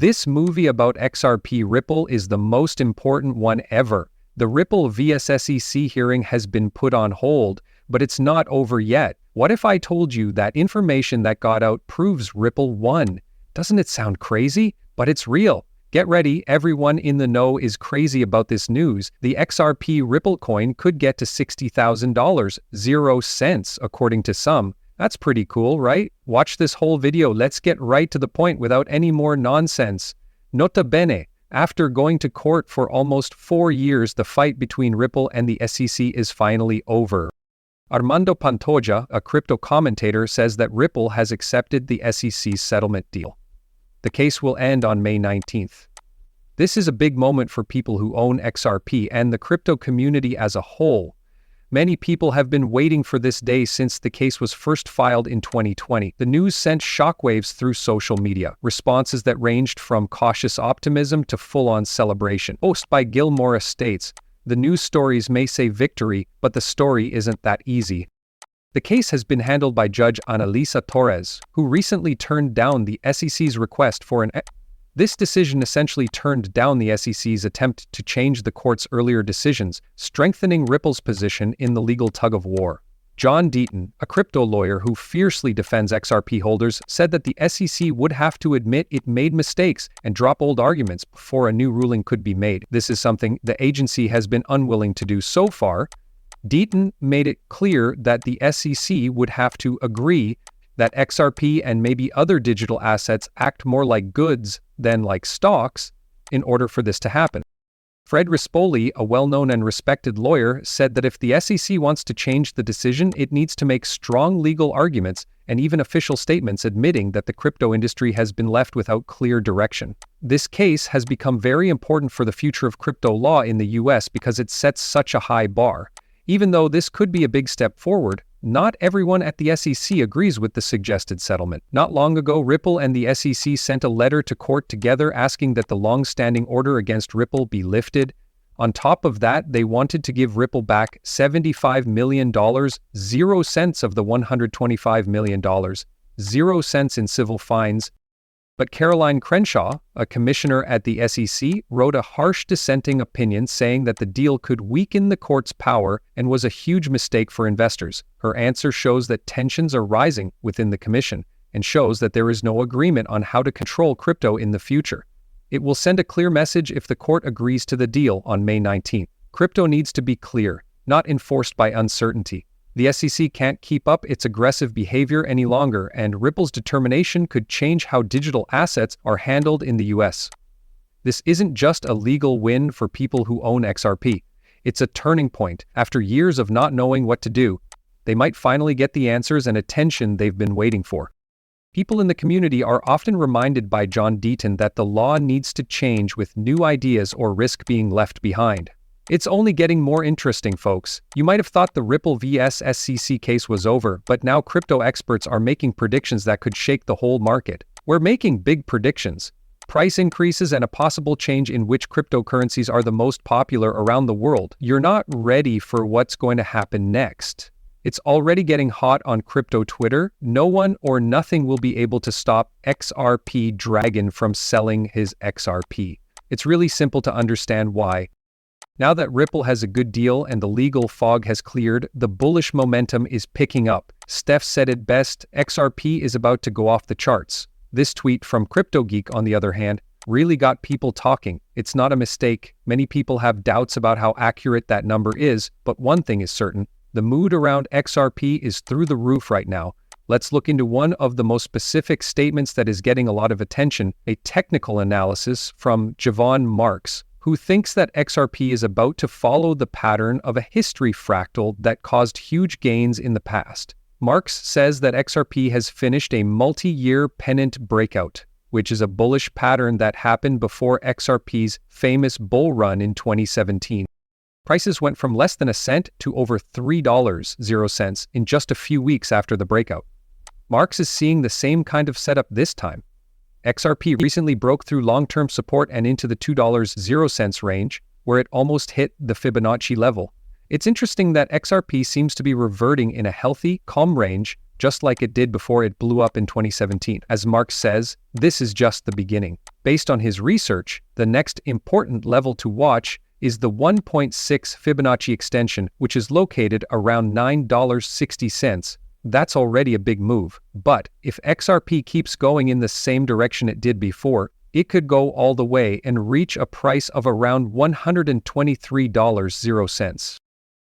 This movie about XRP Ripple is the most important one ever. The Ripple vs SEC hearing has been put on hold, but it's not over yet. What if I told you that information that got out proves Ripple won? Doesn't it sound crazy? But it's real. Get ready, everyone in the know is crazy about this news. The XRP Ripple coin could get to $60,000, 0 cents, according to some. That's pretty cool, right? Watch this whole video. Let's get right to the point without any more nonsense. Nota bene, after going to court for almost 4 years, the fight between Ripple and the SEC is finally over. Armando Pantoja, a crypto commentator, says that Ripple has accepted the SEC's settlement deal. The case will end on May 19th. This is a big moment for people who own XRP and the crypto community as a whole. Many people have been waiting for this day since the case was first filed in 2020. The news sent shockwaves through social media, responses that ranged from cautious optimism to full-on celebration. Post by Gilmore states, "The news stories may say victory, but the story isn't that easy." The case has been handled by Judge Annalisa Torres, who recently turned down the SEC's request for This decision essentially turned down the SEC's attempt to change the court's earlier decisions, strengthening Ripple's position in the legal tug-of-war. John Deaton, a crypto lawyer who fiercely defends XRP holders, said that the SEC would have to admit it made mistakes and drop old arguments before a new ruling could be made. This is something the agency has been unwilling to do so far. Deaton made it clear that the SEC would have to agree that XRP and maybe other digital assets act more like goods than like stocks in order for this to happen. Fred Rispoli, a well-known and respected lawyer, said that if the SEC wants to change the decision, it needs to make strong legal arguments and even official statements admitting that the crypto industry has been left without clear direction. This case has become very important for the future of crypto law in the US because it sets such a high bar. Even though this could be a big step forward, not everyone at the SEC agrees with the suggested settlement. Not long ago, Ripple and the SEC sent a letter to court together asking that the long-standing order against Ripple be lifted. On top of that, they wanted to give Ripple back $75 million, 0 cents of the $125 million, 0 cents in civil fines. But Caroline Crenshaw, a commissioner at the SEC, wrote a harsh dissenting opinion saying that the deal could weaken the court's power and was a huge mistake for investors. Her answer shows that tensions are rising within the commission and shows that there is no agreement on how to control crypto in the future. It will send a clear message if the court agrees to the deal on May 19th. Crypto needs to be clear, not enforced by uncertainty. The SEC can't keep up its aggressive behavior any longer, and Ripple's determination could change how digital assets are handled in the US. This isn't just a legal win for people who own XRP. It's a turning point. After years of not knowing what to do, they might finally get the answers and attention they've been waiting for. People in the community are often reminded by John Deaton that the law needs to change with new ideas or risk being left behind. It's only getting more interesting, folks. You might have thought the Ripple vs SEC case was over, but now crypto experts are making predictions that could shake the whole market. We're making big predictions. Price increases and a possible change in which cryptocurrencies are the most popular around the world. You're not ready for what's going to happen next. It's already getting hot on crypto Twitter. No one or nothing will be able to stop XRP Dragon from selling his XRP. It's really simple to understand why. Now that Ripple has a good deal and the legal fog has cleared, the bullish momentum is picking up. Steph said it best, XRP is about to go off the charts. This tweet from CryptoGeek, on the other hand, really got people talking. It's not a mistake. Many people have doubts about how accurate that number is, but one thing is certain. The mood around XRP is through the roof right now. Let's look into one of the most specific statements that is getting a lot of attention, a technical analysis from Javon Marks, who thinks that XRP is about to follow the pattern of a history fractal that caused huge gains in the past. Marks says that XRP has finished a multi-year pennant breakout, which is a bullish pattern that happened before XRP's famous bull run in 2017. Prices went from less than a cent to over $3, 0 cents, in just a few weeks after the breakout. Marks is seeing the same kind of setup this time. XRP recently broke through long-term support and into the $2, 0 cents range, where it almost hit the Fibonacci level. It's interesting that XRP seems to be reverting in a healthy, calm range, just like it did before it blew up in 2017. As Mark says, this is just the beginning. Based on his research, the next important level to watch is the 1.6 Fibonacci extension, which is located around $9.60. That's already a big move. But if XRP keeps going in the same direction it did before, it could go all the way and reach a price of around $123.00.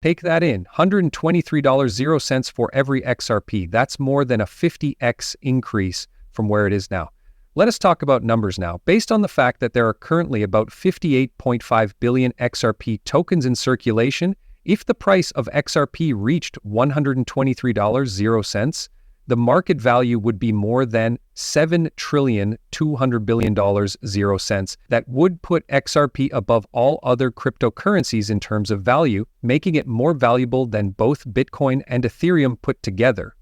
Take that in, $123.00 for every XRP. That's more than a 50x increase from where it is now. Let us talk about numbers now. Based on the fact that there are currently about 58.5 billion XRP tokens in circulation, if the price of XRP reached $123.00, the market value would be more than $7,200,000,000,000. That would put XRP above all other cryptocurrencies in terms of value, making it more valuable than both Bitcoin and Ethereum put together.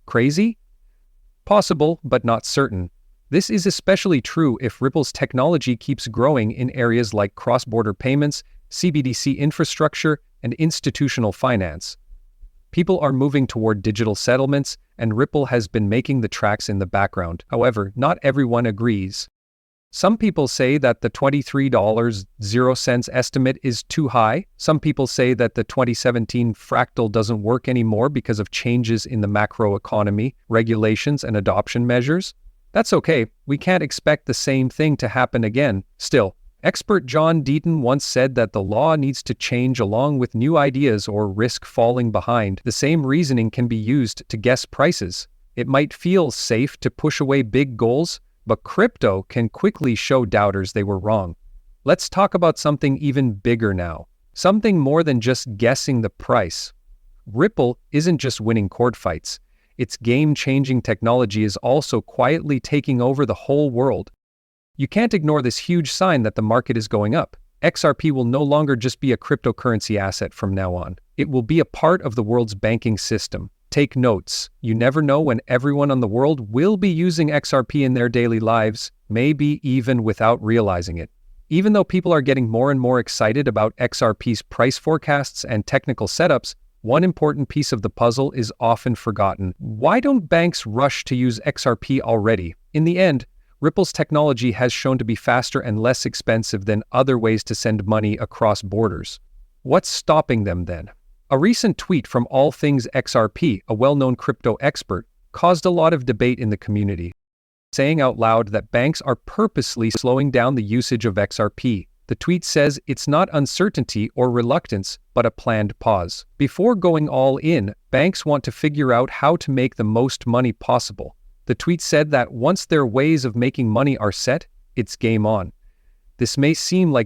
Crazy? Possible, but not certain. This is especially true if Ripple's technology keeps growing in areas like cross-border payments, CBDC infrastructure, and institutional finance. People are moving toward digital settlements, and Ripple has been making the tracks in the background. However, not everyone agrees. Some people say that the $23.00 estimate is too high. Some people say that the 2017 fractal doesn't work anymore because of changes in the macroeconomy, regulations, and adoption measures. That's okay, we can't expect the same thing to happen again. Still, expert John Deaton once said that the law needs to change along with new ideas or risk falling behind. The same reasoning can be used to guess prices. It might feel safe to push away big goals, but crypto can quickly show doubters they were wrong. Let's talk about something even bigger now. Something more than just guessing the price. Ripple isn't just winning court fights. Its game-changing technology is also quietly taking over the whole world. You can't ignore this huge sign that the market is going up. XRP will no longer just be a cryptocurrency asset from now on. It will be a part of the world's banking system. Take notes. You never know when everyone on the world will be using XRP in their daily lives, maybe even without realizing it. Even though people are getting more and more excited about XRP's price forecasts and technical setups, one important piece of the puzzle is often forgotten. Why don't banks rush to use XRP already? In the end, Ripple's technology has shown to be faster and less expensive than other ways to send money across borders. What's stopping them then? A recent tweet from All Things XRP, a well-known crypto expert, caused a lot of debate in the community, saying out loud that banks are purposely slowing down the usage of XRP. The tweet says it's not uncertainty or reluctance, but a planned pause. Before going all in, banks want to figure out how to make the most money possible. The tweet said that once their ways of making money are set, it's game on. This may seem like